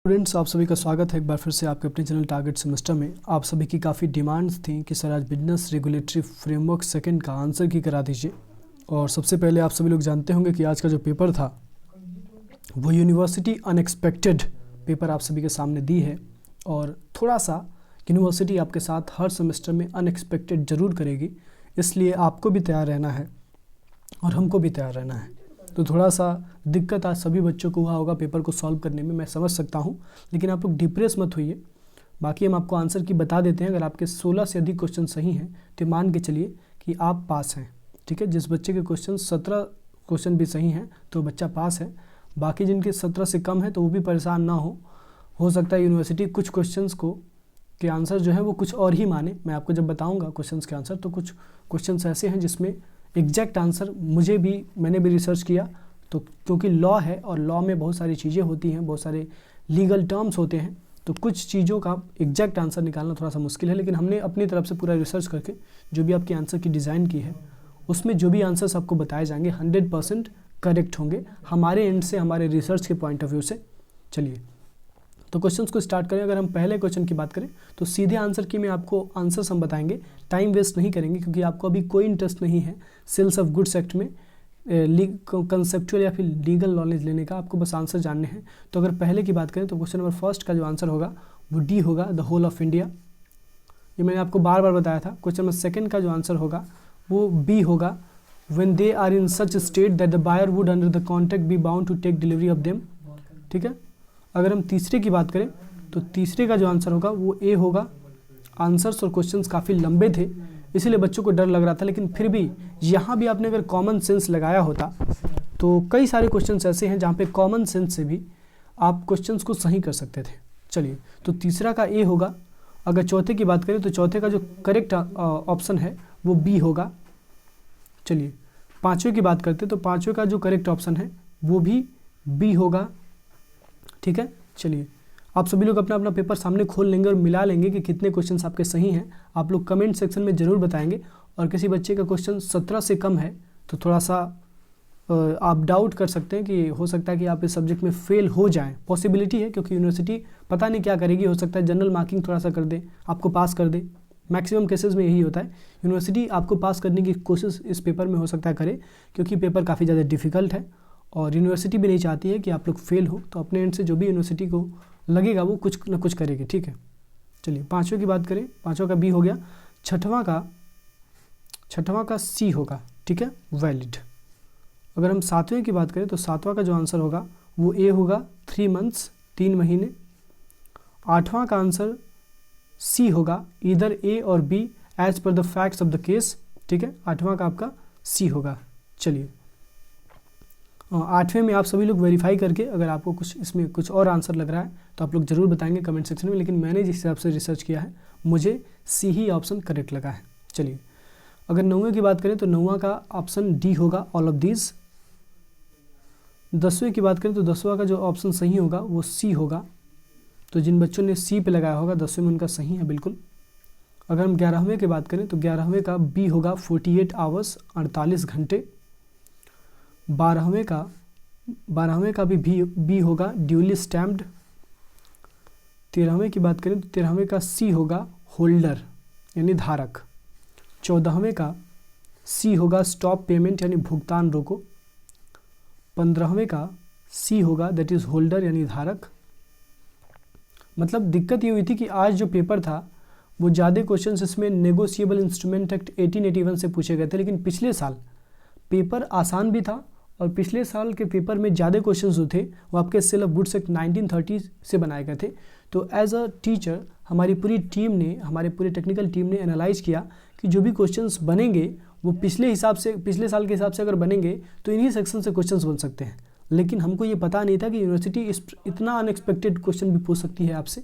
Students, आप सभी का स्वागत है एक बार फिर से आपके अपने चैनल टारगेट सेमेस्टर में। आप सभी की काफ़ी डिमांड्स थी कि सर आज बिजनेस रेगुलेटरी फ्रेमवर्क सेकंड का आंसर की करा दीजिए। और सबसे पहले आप सभी लोग जानते होंगे कि आज का जो पेपर था वो यूनिवर्सिटी अनएक्सपेक्टेड पेपर आप सभी के सामने दी है। और थोड़ा सा यूनिवर्सिटी आपके साथ हर सेमेस्टर में अनएक्सपेक्टेड ज़रूर करेगी, इसलिए आपको भी तैयार रहना है और हमको भी तैयार रहना है। तो थोड़ा सा दिक्कत आज सभी बच्चों को हुआ होगा पेपर को सॉल्व करने में, मैं समझ सकता हूँ, लेकिन आप लोग डिप्रेस मत होइए। बाकी हम आपको आंसर की बता देते हैं। अगर आपके 16 से अधिक क्वेश्चन सही हैं तो मान के चलिए कि आप पास हैं, ठीक है। जिस बच्चे के क्वेश्चन 17 क्वेश्चन भी सही हैं तो बच्चा पास है। बाकी जिनके 17 से कम है तो वो भी परेशान ना हो सकता है यूनिवर्सिटी कुछ क्वेश्चन के आंसर जो है वो कुछ और ही माने। मैं आपको जब बताऊँगा क्वेश्चन के आंसर तो कुछ क्वेश्चन ऐसे हैं जिसमें एग्जैक्ट आंसर मैंने भी रिसर्च किया, तो क्योंकि लॉ है और लॉ में बहुत सारी चीज़ें होती हैं, बहुत सारे लीगल टर्म्स होते हैं, तो कुछ चीज़ों का एग्जैक्ट आंसर निकालना थोड़ा सा मुश्किल है। लेकिन हमने अपनी तरफ से पूरा रिसर्च करके जो भी आपके आंसर की डिज़ाइन की है उसमें जो भी आंसर्स आपको बताए जाएंगे 100% करेक्ट होंगे हमारे एंड से, हमारे रिसर्च के पॉइंट ऑफ व्यू से। चलिए तो क्वेश्चंस को स्टार्ट करें। अगर हम पहले क्वेश्चन की बात करें तो सीधे आंसर की में आपको आंसर्स हम बताएंगे, टाइम वेस्ट नहीं करेंगे क्योंकि आपको अभी कोई इंटरेस्ट नहीं है सेल्स ऑफ गुड्स एक्ट में कंसेप्चुअल या फिर लीगल नॉलेज लेने का, आपको बस आंसर जानने हैं। तो अगर पहले की बात करें तो क्वेश्चन नंबर फर्स्ट का जो आंसर होगा वो डी होगा, द होल ऑफ इंडिया। ये मैंने आपको बार बार बताया था। क्वेश्चन नंबर सेकंड का जो आंसर होगा वो बी होगा, when they are in such state that the buyer would under the contract be bound to take delivery of them, ठीक है। अगर हम तीसरे की बात करें तो तीसरे का जो आंसर होगा वो ए होगा। आंसर्स और क्वेश्चंस काफ़ी लंबे थे इसीलिए बच्चों को डर लग रहा था, लेकिन फिर भी यहाँ भी आपने अगर कॉमन सेंस लगाया होता तो कई सारे क्वेश्चंस ऐसे हैं जहाँ पे कॉमन सेंस से भी आप क्वेश्चंस को सही कर सकते थे। चलिए तो तीसरा का ए होगा। अगर चौथे की बात करें तो चौथे का जो करेक्ट ऑप्शन है वो बी होगा। चलिए पाँचवें की बात करते तो पाँचवें का जो करेक्ट ऑप्शन है वो भी बी होगा, ठीक है। चलिए आप सभी लोग अपना अपना पेपर सामने खोल लेंगे और मिला लेंगे कि कितने क्वेश्चंस आपके सही हैं। आप लोग कमेंट सेक्शन में ज़रूर बताएंगे। और किसी बच्चे का क्वेश्चन 17 से कम है तो थोड़ा सा आप डाउट कर सकते हैं कि हो सकता है कि आप इस सब्जेक्ट में फेल हो जाएं। पॉसिबिलिटी है क्योंकि यूनिवर्सिटी पता नहीं क्या करेगी, हो सकता है जनरल मार्किंग थोड़ा सा कर दे, आपको पास कर दे। मैक्सिमम केसेस में यही होता है, यूनिवर्सिटी आपको पास करने की कोशिश इस पेपर में हो सकता है करे, क्योंकि पेपर काफ़ी ज़्यादा डिफिकल्ट है और यूनिवर्सिटी भी नहीं चाहती है कि आप लोग फेल हो। तो अपने एंड से जो भी यूनिवर्सिटी को लगेगा वो कुछ ना कुछ करेगी, ठीक है। चलिए पाँचवें की बात करें, पाँचवा का बी हो गया। छठवां का सी होगा, ठीक है, वैलिड। अगर हम सातवें की बात करें तो सातवां का जो आंसर होगा वो ए होगा, 3 मंथ्स 3 महीने। आठवां का आंसर सी होगा, इधर ए और B as per the facts of the case, ठीक है। आठवां का आपका सी होगा। चलिए आठवें में आप सभी लोग वेरीफाई करके अगर आपको कुछ इसमें कुछ और आंसर लग रहा है तो आप लोग ज़रूर बताएंगे कमेंट सेक्शन में, लेकिन मैंने जिस हिसाब से रिसर्च किया है मुझे सी ही ऑप्शन करेक्ट लगा है। चलिए अगर नौवें की बात करें तो नौवां का ऑप्शन डी होगा, ऑल ऑफ दीज। 10वें की बात करें तो 10वां का जो ऑप्शन सही होगा वो सी होगा। तो जिन बच्चों ने सी पे लगाया होगा 10वें में उनका सही है बिल्कुल। अगर हम 11वें की बात करें तो 11वें का बी होगा, 48 आवर्स 48 घंटे। 12वें का भी बी होगा, ड्यूली स्टैम्प्ड। 13वें की बात करें तो 13वें का सी होगा, होल्डर यानी धारक। 14वें का सी होगा, स्टॉप पेमेंट यानी भुगतान रोको। 15वें का सी होगा, दैट इज़ होल्डर यानी धारक। मतलब दिक्कत ये हुई थी कि आज जो पेपर था वो ज़्यादा क्वेश्चंस इसमें नेगोशिएबल इंस्ट्रूमेंट एक्ट 1881 से पूछे गए थे, लेकिन पिछले साल पेपर आसान भी था और पिछले साल के पेपर में ज़्यादा क्वेश्चंस जो थे वो आपके सेल ऑफ गुड्स एक्ट 1930 से बनाए गए थे। तो एज अ टीचर हमारी पूरी टेक्निकल टीम ने एनालाइज किया कि जो भी क्वेश्चंस बनेंगे वो पिछले साल के हिसाब से अगर बनेंगे तो इन्हीं सेक्शन से क्वेश्चंस बन सकते हैं। लेकिन हमको ये पता नहीं था कि यूनिवर्सिटी इतना अनएक्सपेक्टेड क्वेश्चन भी पूछ सकती है आपसे।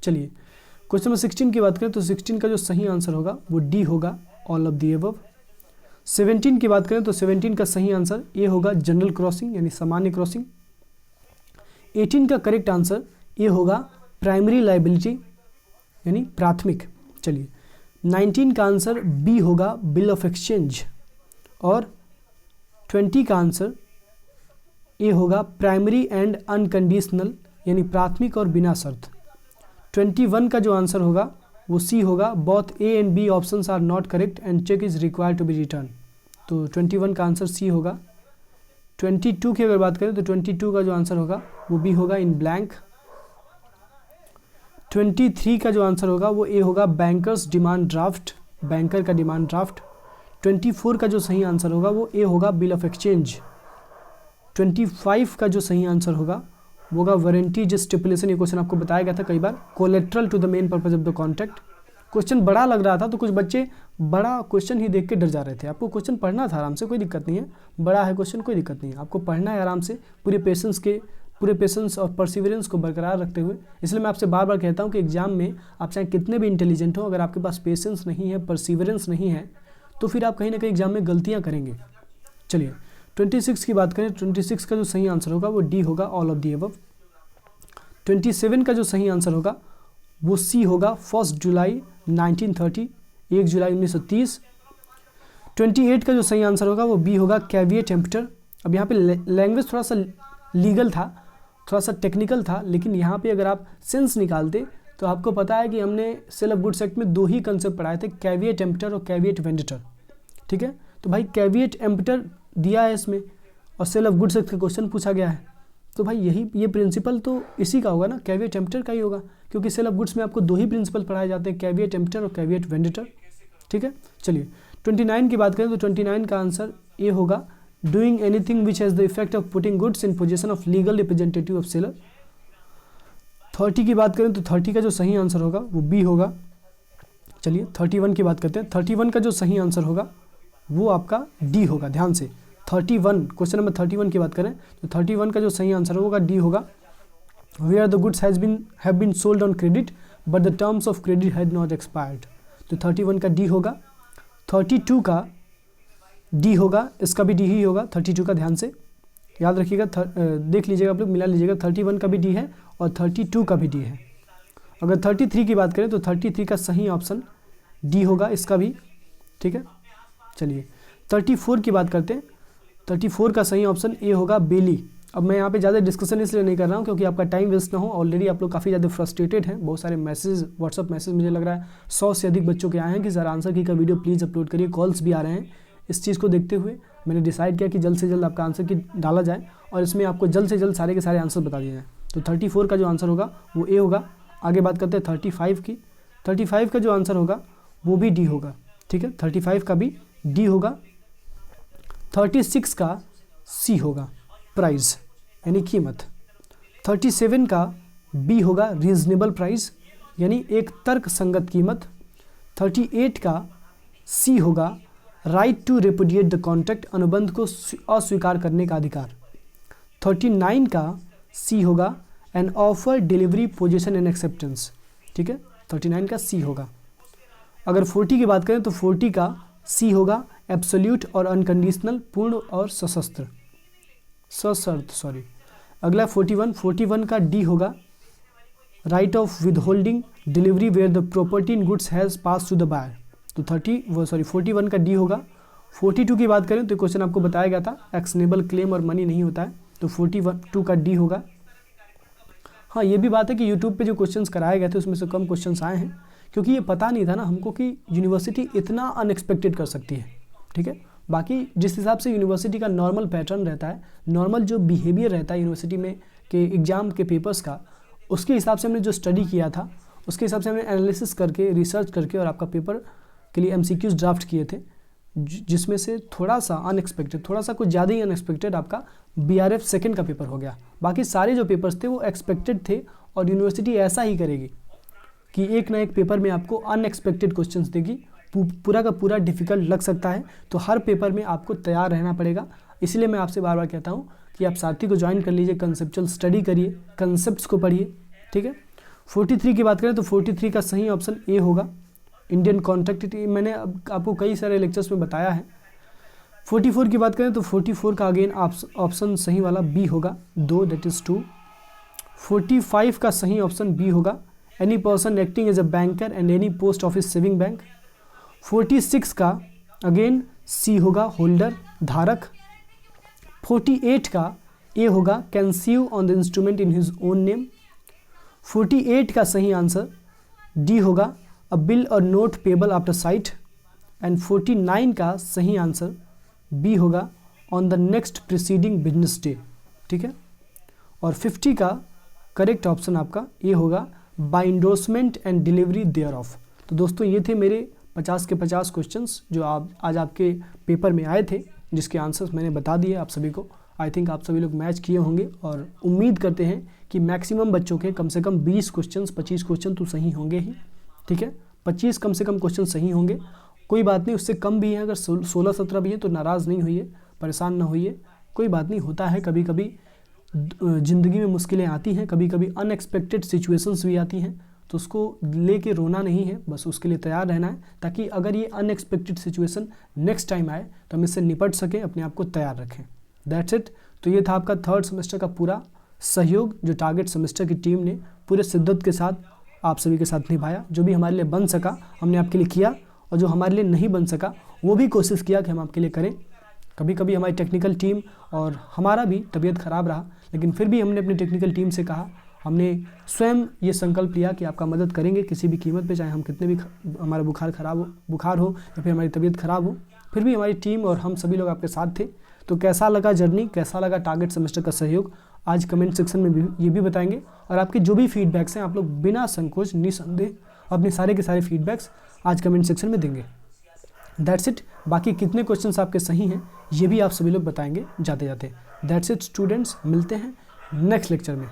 चलिए क्वेश्चन नंबर 16 की बात करें तो 16 का जो सही आंसर होगा वो डी होगा, ऑल ऑफ द अबव। 17 की बात करें तो 17 का सही आंसर ए होगा, जनरल क्रॉसिंग यानी सामान्य क्रॉसिंग। 18 का करेक्ट आंसर ए होगा, प्राइमरी लाइबिलिटी यानी प्राथमिक। चलिए 19 का आंसर बी होगा, बिल ऑफ एक्सचेंज। और 20 का आंसर ए होगा, प्राइमरी एंड अनकंडीशनल यानी प्राथमिक और बिना शर्त। 21 का जो आंसर होगा वो सी होगा, both A and B options are not correct and check is required to be return. तो 21 का आंसर सी होगा। 22 की अगर बात करें तो 22 का जो आंसर होगा वो बी होगा, इन ब्लैंक। 23 का जो आंसर होगा वो ए होगा, बैंकर्स डिमांड ड्राफ्ट, बैंकर का डिमांड ड्राफ्ट। 24 का जो सही आंसर होगा वो ए होगा, बिल ऑफ एक्सचेंज। 25 का जो सही आंसर होगा वो होगा, वारंटी जस्ट स्टिपुलेशन। ये क्वेश्चन आपको बताया गया था कई बार। Collateral to the main purpose of the contract. Question बड़ा लग रहा था तो कुछ बच्चे बड़ा क्वेश्चन ही देख के डर जा रहे थे। आपको क्वेश्चन पढ़ना था आराम से, कोई दिक्कत नहीं है, बड़ा है क्वेश्चन, कोई दिक्कत नहीं है, आपको पढ़ना है आराम से पूरे पेशेंस और परसिवरेंस को बरकरार रखते हुए। इसलिए मैं आपसे बार बार कहता हूँ कि एग्जाम में आप चाहे कितने भी इंटेलिजेंट हो, अगर आपके पास पेशेंस नहीं है, परसिवरेंस नहीं है, तो फिर आप कहीं ना कहीं एग्जाम में गलतियाँ करेंगे। चलिए 26 की बात करें, 26 का जो सही आंसर होगा वो डी होगा, ऑल ऑफ दी अबव। 27 का जो सही आंसर होगा वो सी होगा, 1 जुलाई 1930, 1 जुलाई 1930। 28 का जो सही आंसर होगा वो बी होगा, कैविएट एम्प्टर। अब यहाँ पे लैंग्वेज थोड़ा सा लीगल था, थोड़ा सा टेक्निकल था, लेकिन यहाँ पे अगर आप सेंस निकालते तो आपको पता है कि हमने सेल ऑफ गुड्स एक्ट में 2 ही कंसेप्ट पढ़ाए थे, कैविएट एम्प्टर और कैविएट वेंडेटर। ठीक है, तो भाई कैविएट एम्प्टर दिया है इसमें और सेल ऑफ गुड्स एक्ट का क्वेश्चन पूछा गया है, तो भाई ये प्रिंसिपल तो इसी का होगा ना, कैविएट एम्प्टर का ही होगा, क्योंकि सेल ऑफ गुड्स में आपको 2 ही प्रिंसिपल पढ़ाए जाते हैं, कैविएट एम्प्टर और कैविएट वेंडेटर। ठीक है, चलिए 29 की बात करें तो 29 का आंसर ए होगा, doing anything which has the effect of putting goods in position of legal representative of seller. 30 की बात करें तो 30 का जो सही आंसर होगा वो बी होगा। चलिए 31 की बात करते हैं। 31 का जो सही आंसर होगा वो आपका डी होगा। ध्यान से 31, क्वेश्चन नंबर 31 की बात करें तो 31 का जो सही आंसर होगा डी होगा, where the goods have been sold on credit but the terms of credit had not expired. तो 31 का डी होगा। 32 का डी होगा, इसका भी डी ही होगा 32 का, ध्यान से याद रखिएगा, देख लीजिएगा आप लोग, मिला लीजिएगा, 31 का भी डी है और 32 का भी डी है। अगर 33 की बात करें तो 33 का सही ऑप्शन डी होगा, इसका भी। ठीक है, चलिए 34 की बात करते हैं। 34 का सही ऑप्शन ए होगा, बेली। अब मैं यहाँ पे ज़्यादा डिस्कशन इसलिए नहीं कर रहा हूँ क्योंकि आपका टाइम वेस्ट ना हो। ऑलरेडी आप लोग काफ़ी ज़्यादा फ्रस्ट्रेटेड हैं, बहुत सारे मैसेज, व्हाट्सअप मैसेज मुझे लग रहा है 100 से अधिक बच्चों के आए हैं कि सर आंसर की का वीडियो प्लीज़ अपलोड करिए, कॉल्स भी आ रहे हैं। इस चीज़ को देखते हुए मैंने डिसाइड किया कि जल्द से जल्द आपका आंसर की डाला जाए और इसमें आपको जल्द से जल्द सारे के सारे आंसर बता दिए जाएँ। तो 34 का जो आंसर होगा वो ए होगा। आगे बात करते हैं 35 की। 35 का जो आंसर होगा वो भी डी होगा। ठीक है, 35 का भी डी होगा। 36 का सी होगा, प्राइस यानी कीमत। 37 का बी होगा, रीजनेबल प्राइस यानी एक तर्क संगत कीमत। 38 का सी होगा, right to repudiate the contract, अनुबंध को अस्वीकार करने का अधिकार। 39 का सी होगा, an offer delivery position and acceptance. ठीक है, 39 का सी होगा। अगर 40 की बात करें तो 40 का सी होगा, एब्सोल्यूट और अनकंडीशनल, पूर्ण और सशर्त। अगला 41 का डी होगा, right of withholding delivery where the property in goods has pass to the buyer. तो 41 का डी होगा। 42 की बात करें तो क्वेश्चन आपको बताया गया था, एक्शनेबल क्लेम और मनी नहीं होता है, तो 42 का डी होगा। हाँ, ये भी बात है कि यूट्यूब पे जो क्वेश्चंस कराए गए थे उसमें से कम क्वेश्चंस आए हैं, क्योंकि ये पता नहीं था ना हमको कि यूनिवर्सिटी इतना अनएक्सपेक्टेड कर सकती है। ठीक है, बाकी जिस हिसाब से यूनिवर्सिटी का नॉर्मल पैटर्न रहता है, नॉर्मल जो बिहेवियर रहता है यूनिवर्सिटी में के एग्ज़ाम के पेपर्स का, उसके हिसाब से हमने जो स्टडी किया था, उसके हिसाब से हमने एनालिसिस करके, रिसर्च करके और आपका पेपर के लिए MCQs ड्राफ्ट किए थे, जिसमें से थोड़ा सा अनएक्सपेक्टेड, थोड़ा सा कुछ ज़्यादा ही अनएक्सपेक्टेड आपका BRF सेकंड का पेपर हो गया। बाकी सारे जो पेपर्स थे वो एक्सपेक्टेड थे और यूनिवर्सिटी ऐसा ही करेगी कि एक ना एक पेपर में आपको अनएक्सपेक्टेड क्वेश्चंस देगी। पूरा का पूरा डिफ़िकल्ट लग सकता है, तो हर पेपर में आपको तैयार रहना पड़ेगा। इसलिए मैं आपसे बार बार कहता हूँ कि आप साथी को ज्वाइन कर लीजिए, कंसेप्चुअल स्टडी करिए, कंसेप्ट्स को पढ़िए। ठीक है, 43 की बात करें तो 43 का सही ऑप्शन ए होगा, इंडियन कॉन्ट्रैक्ट। मैंने आपको कई सारे लेक्चर्स में बताया है। 44 की बात करें तो 44 का अगेन ऑप्शन सही वाला बी होगा, 2 दैट इज़ 2। 45 का सही ऑप्शन बी होगा, any person acting as a banker and any post office saving bank. 46 का अगेन सी होगा, होल्डर, धारक। 48 का ए होगा conceive on the instrument in his own name. 48 का सही आंसर डी होगा अ बिल और note payable after site. And 49 का सही आंसर बी होगा on the next preceding business day. ठीक है, और 50 का करेक्ट ऑप्शन आपका ये होगा by endorsement and delivery thereof. तो दोस्तों ये थे मेरे 50 के 50 क्वेश्चंस जो आज आपके पेपर में आए थे, जिसके आंसर्स मैंने बता दिए आप सभी को। आई थिंक आप सभी लोग मैच किए होंगे और उम्मीद करते हैं कि मैक्सिमम बच्चों के कम से कम 20 क्वेश्चन 25 क्वेश्चन तो सही होंगे ही। ठीक है, 25 कम से कम क्वेश्चन सही होंगे, कोई बात नहीं, उससे कम भी है, अगर 16-17 भी है तो नाराज़ नहीं होइए, परेशान ना होइए, कोई बात नहीं, होता है, कभी कभी ज़िंदगी में मुश्किलें आती हैं, कभी कभी अनएक्सपेक्टेड सिचुएशंस भी आती हैं, तो उसको लेके रोना नहीं है, बस उसके लिए तैयार रहना है, ताकि अगर ये अनएक्सपेक्टेड सिचुएशन नेक्स्ट टाइम आए तो हम इससे निपट सकें, अपने आप को तैयार रखें। That's it. तो ये था आपका 3rd सेमेस्टर का पूरा सहयोग जो टारगेट सेमेस्टर की टीम ने पूरे शिद्दत के साथ आप सभी के साथ निभाया। जो भी हमारे लिए बन सका हमने आपके लिए किया, और जो हमारे लिए नहीं बन सका वो भी कोशिश किया कि हम आपके लिए करें। कभी कभी हमारी टेक्निकल टीम और हमारा भी तबीयत ख़राब रहा, लेकिन फिर भी हमने अपनी टेक्निकल टीम से कहा, हमने स्वयं ये संकल्प लिया कि आपका मदद करेंगे किसी भी कीमत पे, चाहे हम कितने भी हमारा बुखार हो या फिर हमारी तबीयत ख़राब हो, फिर भी हमारी टीम और हम सभी लोग आपके साथ थे। तो कैसा लगा जर्नी, कैसा लगा टारगेट सेमेस्टर का सहयोग, आज कमेंट सेक्शन में भी ये भी बताएंगे। और आपके जो भी फीडबैक्स हैं आप लोग बिना संकोच निसंदेह अपने सारे के सारे फीडबैक्स आज कमेंट सेक्शन में देंगे। That's it. बाकी कितने क्वेश्चंस आपके सही हैं ये भी आप सभी लोग बताएंगे जाते जाते। दैट्स इट स्टूडेंट्स, मिलते हैं नेक्स्ट लेक्चर में।